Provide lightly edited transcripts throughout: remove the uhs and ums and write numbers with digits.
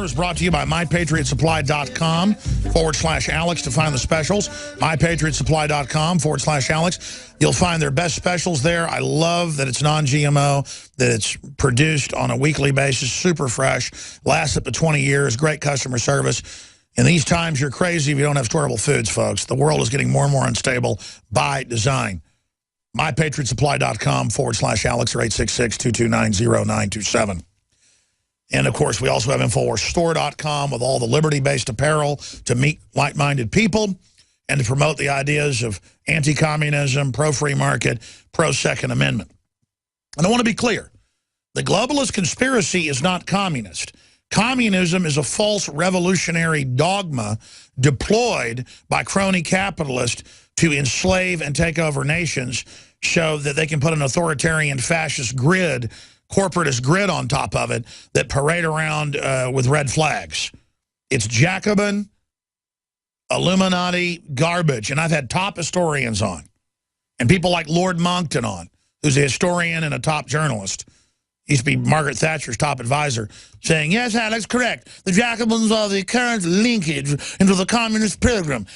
hour is brought to you by MyPatriotSupply.com/Alex to find the specials. MyPatriotSupply.com/Alex. You'll find their best specials there. I love that it's non-GMO, that it's produced on a weekly basis, super fresh, lasts up to 20 years, great customer service. In these times, you're crazy if you don't have storable foods, folks. The world is getting more and more unstable by design. MyPatriotSupply.com/Alex or 866-229-0927. And, of course, we also have InfoWarsStore.com with all the liberty-based apparel to meet like-minded people and to promote the ideas of anti-communism, pro-free market, pro-Second Amendment. And I want to be clear. The globalist conspiracy is not communist. Communism is a false revolutionary dogma deployed by crony capitalists to enslave and take over nations so that they can put an authoritarian fascist grid, corporatist grid on top of it that parade around with red flags. It's Jacobin, Illuminati garbage. And I've had top historians on and people like Lord Monckton on, who's a historian and a top journalist. He used to be Margaret Thatcher's top advisor, saying, yes, Alex, correct. The Jacobins are the current linkage into the communist program.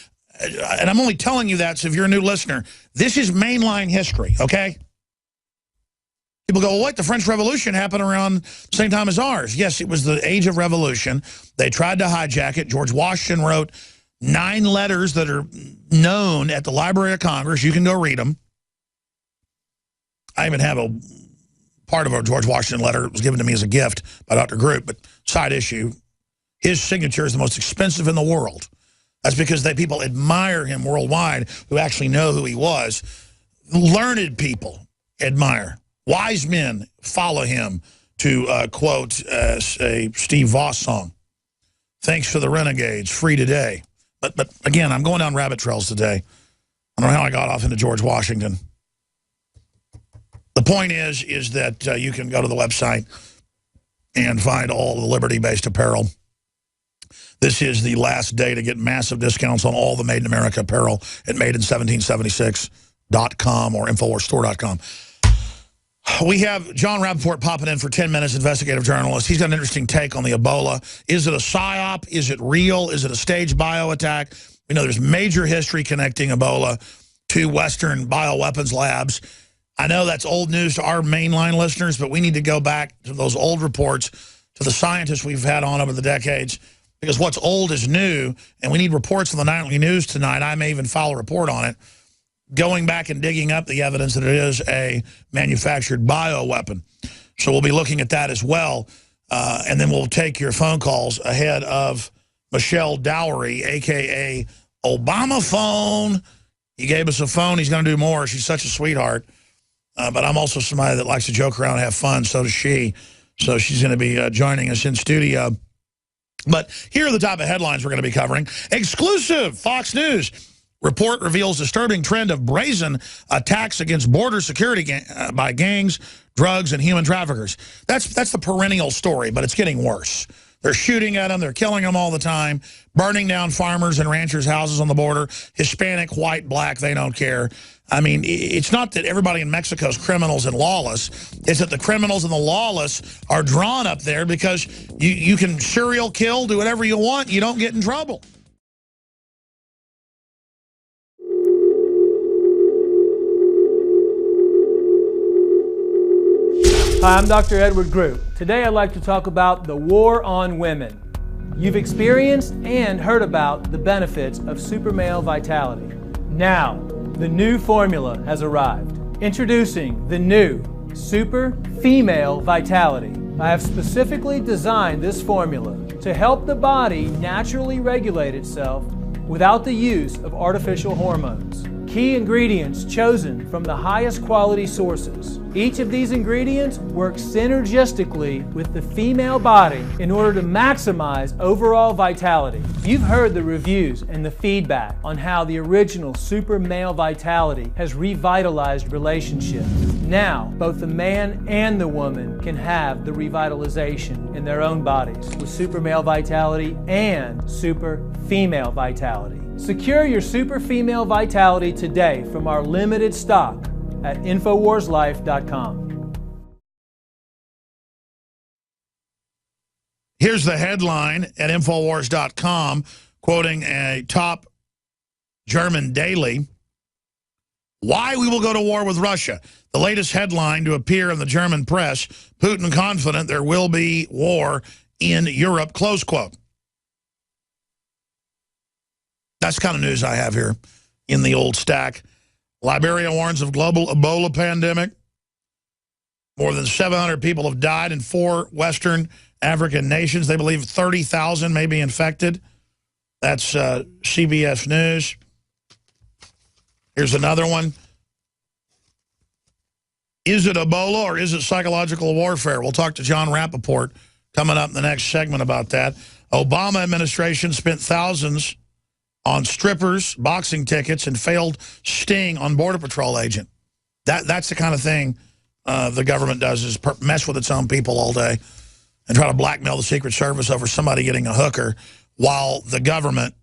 And I'm only telling you that, so if you're a new listener, this is mainline history, okay? People go, well, what? The French Revolution happened around the same time as ours. Yes, it was the age of revolution. They tried to hijack it. George Washington wrote 9 letters that are known at the Library of Congress. You can go read them. I even have a part of a George Washington letter. It was given to me as a gift by Dr. Group, but side issue, his signature is the most expensive in the world. That's because people admire him worldwide who actually know who he was. Learned people admire. Wise men follow him, to quote a Steve Voss song. Thanks for the renegades, free today. But again, I'm going down rabbit trails today. I don't know how I got off into George Washington. The point is that you can go to the website and find all the liberty-based apparel. This is the last day to get massive discounts on all the Made in America apparel at MadeIn1776.com or InfoWarsStore.com. We have John Rappaport popping in for 10 minutes, investigative journalist. He's got an interesting take on the Ebola. Is it a psyop? Is it real? Is it a staged bio attack? We know there's major history connecting Ebola to Western bioweapons labs. I know that's old news to our mainline listeners, but we need to go back to those old reports, to the scientists we've had on over the decades, because what's old is new, and we need reports on the nightly news tonight. I may even file a report on it, going back and digging up the evidence that it is a manufactured bioweapon. So we'll be looking at that as well, and then we'll take your phone calls ahead of Michelle Dowery, a.k.a. Obama Phone. He gave us a phone. He's going to do more. She's such a sweetheart. But I'm also somebody that likes to joke around and have fun. So does she. So she's going to be joining us in studio. But here are the type of headlines we're going to be covering. Exclusive Fox News. Report reveals disturbing trend of brazen attacks against border security by gangs, drugs, and human traffickers. That's the perennial story, but it's getting worse. They're shooting at them. They're killing them all the time, burning down farmers and ranchers' houses on the border. Hispanic, white, black, they don't care. I mean, it's not that everybody in Mexico is criminals and lawless. It's that the criminals and the lawless are drawn up there because you can serial kill, do whatever you want. You don't get in trouble. Hi, I'm Dr. Edward Group. Today I'd like to talk about the war on women. You've experienced and heard about the benefits of super male vitality. Now, the new formula has arrived. Introducing the new Super Female Vitality. I have specifically designed this formula to help the body naturally regulate itself without the use of artificial hormones. Key ingredients chosen from the highest quality sources. Each of these ingredients works synergistically with the female body in order to maximize overall vitality. You've heard the reviews and the feedback on how the original Super Male Vitality has revitalized relationships. Now, both the man and the woman can have the revitalization in their own bodies with Super Male Vitality and Super Female Vitality. Secure your Super Female Vitality today from our limited stock at InfoWarsLife.com. Here's the headline at Infowars.com, quoting a top German daily. Why we will go to war with Russia. The latest headline to appear in the German press, Putin confident there will be war in Europe, close quote. That's the kind of news I have here in the old stack. Liberia warns of global Ebola pandemic. More than 700 people have died in 4 Western African nations. They believe 30,000 may be infected. That's CBS News. Here's another one. Is it Ebola or is it psychological warfare? We'll talk to John Rappaport coming up in the next segment about that. Obama administration spent thousands on strippers, boxing tickets, and failed sting on Border Patrol agent. That's the kind of thing the government does, is mess with its own people all day and try to blackmail the Secret Service over somebody getting a hooker while the government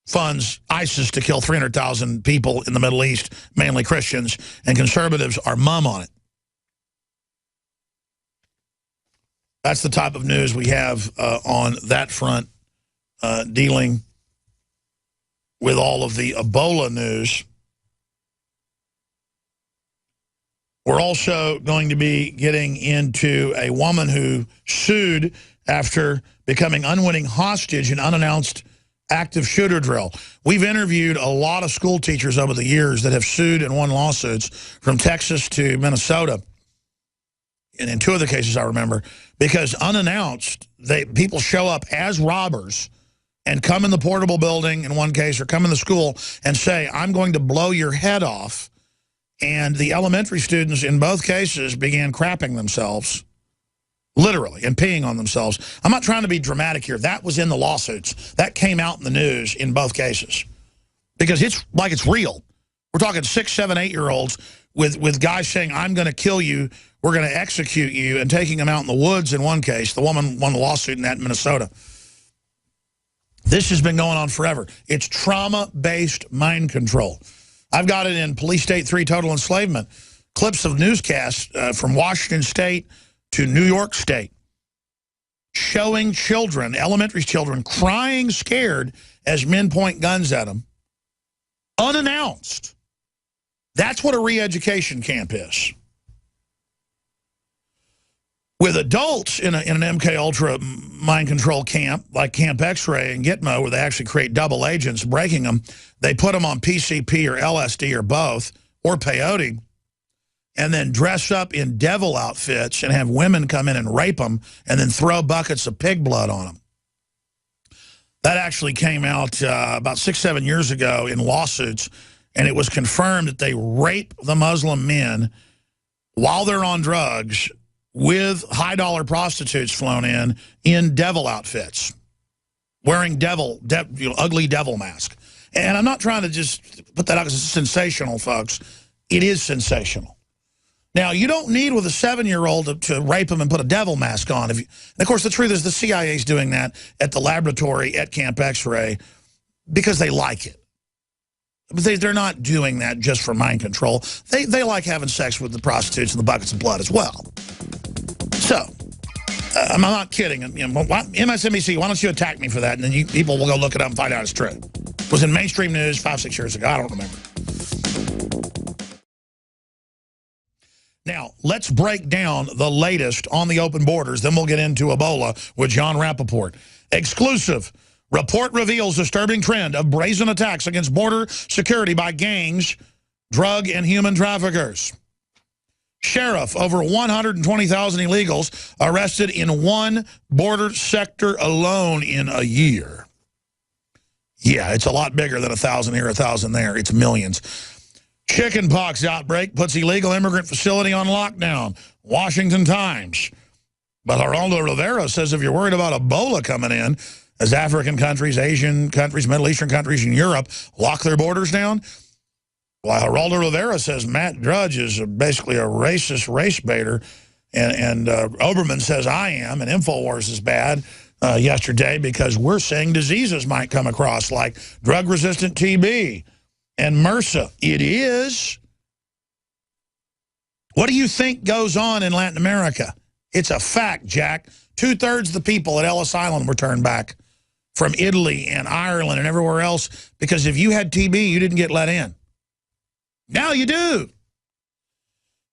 funds ISIS to kill 300,000 people in the Middle East, mainly Christians, and conservatives are mum on it. That's the type of news we have on that front, dealing with all of the Ebola news. We're also going to be getting into a woman who sued after becoming unwitting hostage in unannounced active shooter drill. We've interviewed a lot of school teachers over the years that have sued and won lawsuits from Texas to Minnesota. And in 2 of the cases I remember, because unannounced, people show up as robbers and come in the portable building in one case or come in the school and say, I'm going to blow your head off. And the elementary students in both cases began crapping themselves, literally, and peeing on themselves. I'm not trying to be dramatic here. That was in the lawsuits. That came out in the news in both cases. Because it's like it's real. We're talking 6, 7, 8-year-olds with guys saying, I'm going to kill you, we're going to execute you, and taking them out in the woods in one case. The woman won the lawsuit in that in Minnesota. This has been going on forever. It's trauma-based mind control. I've got it in Police State 3 Total Enslavement. Clips of newscasts from Washington State to New York State showing children, elementary children, crying scared as men point guns at them, unannounced. That's what a re-education camp is. With adults in an MK Ultra mind control camp, like Camp X-Ray and Gitmo, where they actually create double agents, breaking them, they put them on PCP or LSD or both, or peyote, and then dress up in devil outfits and have women come in and rape them and then throw buckets of pig blood on them. That actually came out about 6, 7 years ago in lawsuits, and it was confirmed that they rape the Muslim men while they're on drugs with high-dollar prostitutes flown in devil outfits, wearing ugly devil mask. And I'm not trying to just put that out because it's sensational, folks. It is sensational. Now, you don't need with a 7-year-old to rape him and put a devil mask on. And of course, the truth is the CIA's doing that at the laboratory at Camp X-Ray because they like it. But they're not doing that just for mind control. They like having sex with the prostitutes and the buckets of blood as well. So, I'm not kidding. MSNBC, why don't you attack me for that? And then people will go look it up and find out it's true. It was in mainstream news 5, 6 years ago. I don't remember. Now, let's break down the latest on the open borders. Then we'll get into Ebola with John Rappaport. Exclusive. Report reveals disturbing trend of brazen attacks against border security by gangs, drug, and human traffickers. Sheriff, over 120,000 illegals arrested in one border sector alone in a year. Yeah, it's a lot bigger than 1,000 here, 1,000 there. It's millions. Chickenpox outbreak puts illegal immigrant facility on lockdown. Washington Times. But Geraldo Rivera says if you're worried about Ebola coming in, as African countries, Asian countries, Middle Eastern countries, and Europe lock their borders down, well, Geraldo Rivera says Matt Drudge is basically a racist race baiter, and Oberman says I am, and InfoWars is bad yesterday because we're saying diseases might come across like drug-resistant TB and MRSA. It is. What do you think goes on in Latin America? It's a fact, Jack. 2/3 of the people at Ellis Island were turned back from Italy and Ireland and everywhere else because if you had TB, you didn't get let in. Now you do.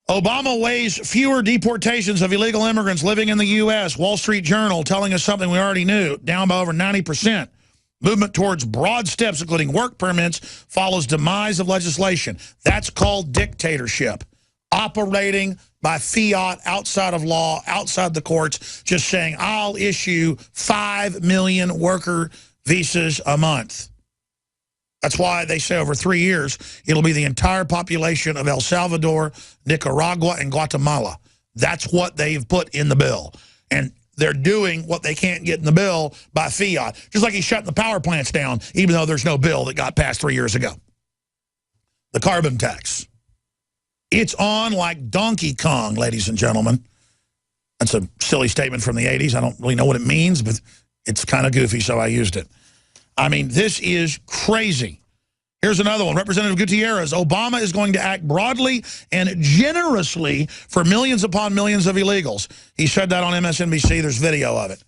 Obama weighs fewer deportations of illegal immigrants living in the U.S. Wall Street Journal telling us something we already knew, down by over 90%. Movement towards broad steps, including work permits, follows demise of legislation. That's called dictatorship. Operating by fiat, outside of law, outside the courts, just saying, I'll issue 5 million worker visas a month. That's why they say over 3 years, it'll be the entire population of El Salvador, Nicaragua, and Guatemala. That's what they've put in the bill. And they're doing what they can't get in the bill by fiat. Just like he's shutting the power plants down, even though there's no bill that got passed 3 years ago. The carbon tax. It's on like Donkey Kong, ladies and gentlemen. That's a silly statement from the 80s. I don't really know what it means, but it's kind of goofy, so I used it. I mean, this is crazy. Here's another one. Representative Gutierrez, Obama is going to act broadly and generously for millions upon millions of illegals. He said that on MSNBC. There's video of it.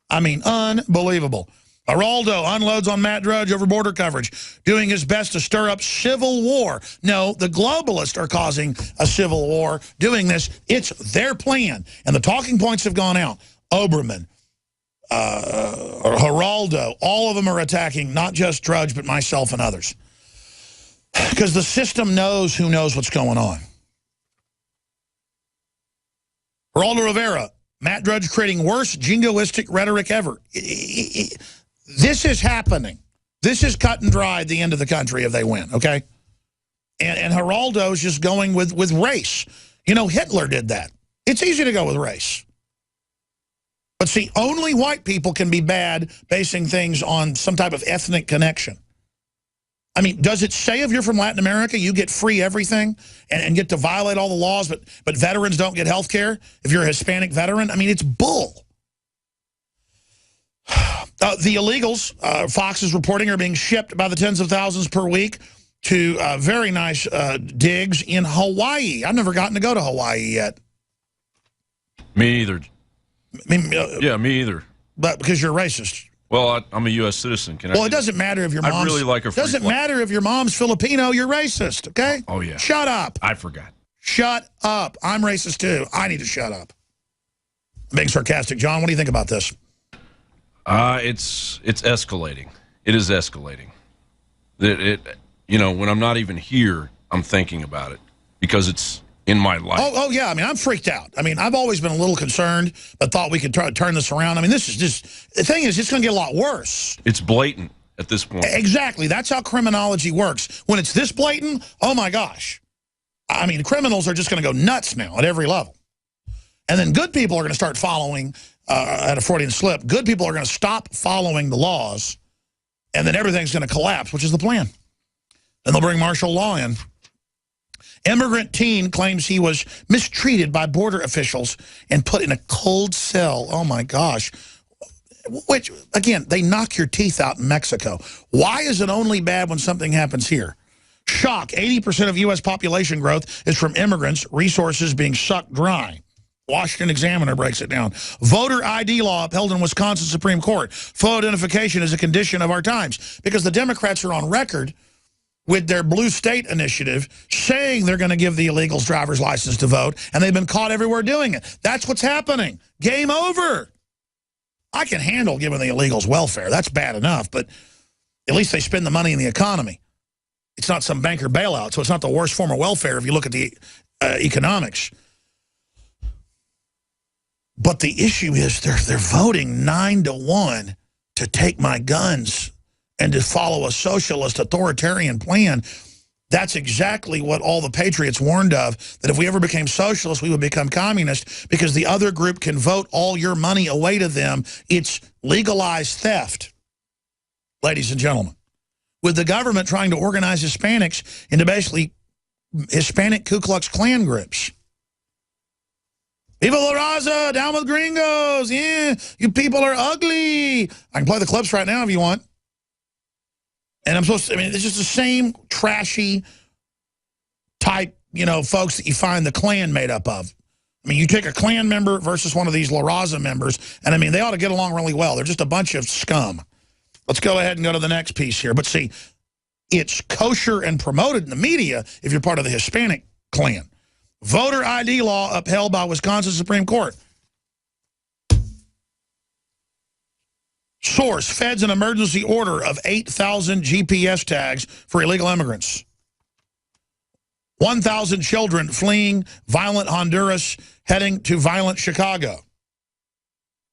I mean, unbelievable. Geraldo unloads on Matt Drudge over border coverage, doing his best to stir up civil war. No, the globalists are causing a civil war doing this. It's their plan. And the talking points have gone out. Oberman, Geraldo, all of them are attacking not just Drudge, but myself and others. Because the system knows who knows what's going on. Geraldo Rivera, Matt Drudge creating worst jingoistic rhetoric ever. This is happening. This is cut and dried the end of the country if they win, okay? And Geraldo's just going with race. You know, Hitler did that. It's easy to go with race. But see, only white people can be bad basing things on some type of ethnic connection. I mean, does it say if you're from Latin America, you get free everything and get to violate all the laws, but veterans don't get health care if you're a Hispanic veteran? I mean, it's bull. The illegals, Fox is reporting, are being shipped by the tens of thousands per week to very nice digs in Hawaii. I've never gotten to go to Hawaii yet. Me either. I mean, yeah, me either. But because you're racist. Well, I'm a U.S. citizen. Well, it doesn't matter if your mom's... I really like a free doesn't matter if your mom's Filipino, you're racist, okay? Oh, yeah. Shut up. I forgot. Shut up. I'm racist, too. I need to shut up. Being sarcastic. John, what do you think about this? It's escalating. It is escalating. You know, when I'm not even here, I'm thinking about it because it's in my life. Oh, yeah. I mean, I'm freaked out. I mean, I've always been a little concerned, but thought we could try to turn this around. I mean, this is just... The thing is, it's going to get a lot worse. It's blatant at this point. Exactly. That's how criminology works. When it's this blatant, oh, my gosh. I mean, criminals are just going to go nuts now at every level. And then good people are going to start following at a Freudian slip. Good people are going to stop following the laws, and then everything's going to collapse, which is the plan. Then they'll bring martial law in. Immigrant teen claims he was mistreated by border officials and put in a cold cell. Oh, my gosh. Which, again, they knock your teeth out in Mexico. Why is it only bad when something happens here? Shock. 80% of U.S. population growth is from immigrants, resources being sucked dry. Washington Examiner breaks it down. Voter ID law upheld in Wisconsin Supreme Court. Photo identification is a condition of our times because the Democrats are on record with their blue state initiative saying they're going to give the illegals driver's license to vote, and they've been caught everywhere doing it. That's what's happening. Game over. I can handle giving the illegals welfare. That's bad enough, but at least they spend the money in the economy. It's not some banker bailout, so it's not the worst form of welfare if you look at the economics. But the issue is they're voting 9-1 to take my guns and to follow a socialist authoritarian plan. That's exactly what all the patriots warned of, that if we ever became socialist, we would become communist because the other group can vote all your money away to them. It's legalized theft, ladies and gentlemen. With the government trying to organize Hispanics into basically Hispanic Ku Klux Klan groups. Viva la Raza, down with gringos, yeah, you people are ugly. I can play the clips right now if you want. And I'm supposed to, I mean, it's just the same trashy type, you know, folks that you find the Klan made up of. I mean, you take a Klan member versus one of these Raza members, and I mean, they ought to get along really well. They're just a bunch of scum. Let's go ahead and go to the next piece here. But see, it's kosher and promoted in the media if you're part of the Hispanic Klan. Voter ID law upheld by Wisconsin Supreme Court. Source, feds an emergency order of 8,000 GPS tags for illegal immigrants. 1,000 children fleeing violent Honduras heading to violent Chicago.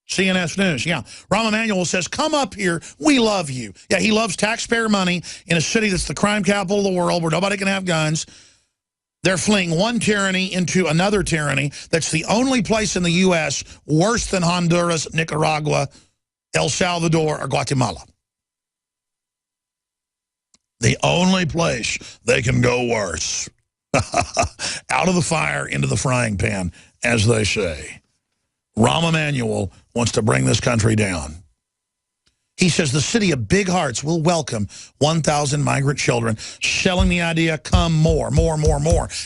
CNS News, yeah. Rahm Emanuel says, come up here, we love you. Yeah, he loves taxpayer money in a city that's the crime capital of the world where nobody can have guns. They're fleeing one tyranny into another tyranny. That's the only place in the U.S. worse than Honduras, Nicaragua, El Salvador, or Guatemala. The only place they can go worse. Out of the fire, into the frying pan, as they say. Rahm Emanuel wants to bring this country down. He says the city of big hearts will welcome 1,000 migrant children, selling the idea, come more,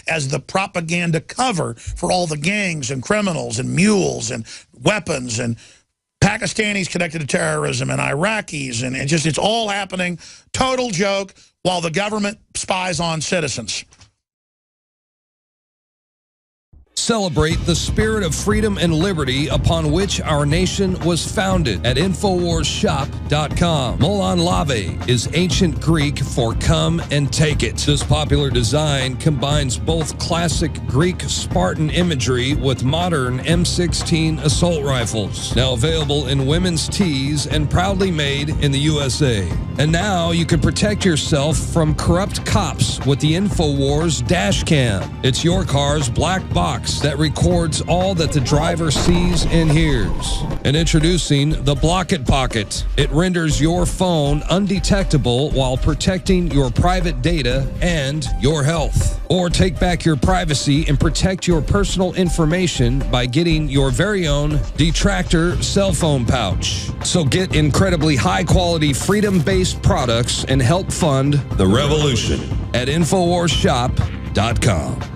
as the propaganda cover for all the gangs and criminals and mules and weapons and Pakistanis connected to terrorism and Iraqis, and it's all happening. Total joke while the government spies on citizens. Celebrate the spirit of freedom and liberty upon which our nation was founded at InfoWarsShop.com. Molon Lave is ancient Greek for come and take it. This popular design combines both classic Greek Spartan imagery with modern M16 assault rifles. Now available in women's tees and proudly made in the USA. And now you can protect yourself from corrupt cops with the InfoWars dash cam. It's your car's black box that records all that the driver sees and hears. And introducing the Block It Pocket. It renders your phone undetectable while protecting your private data and your health. Or take back your privacy and protect your personal information by getting your very own Detractor cell phone pouch. So get incredibly high-quality, freedom-based products and help fund the revolution at InfoWarsShop.com.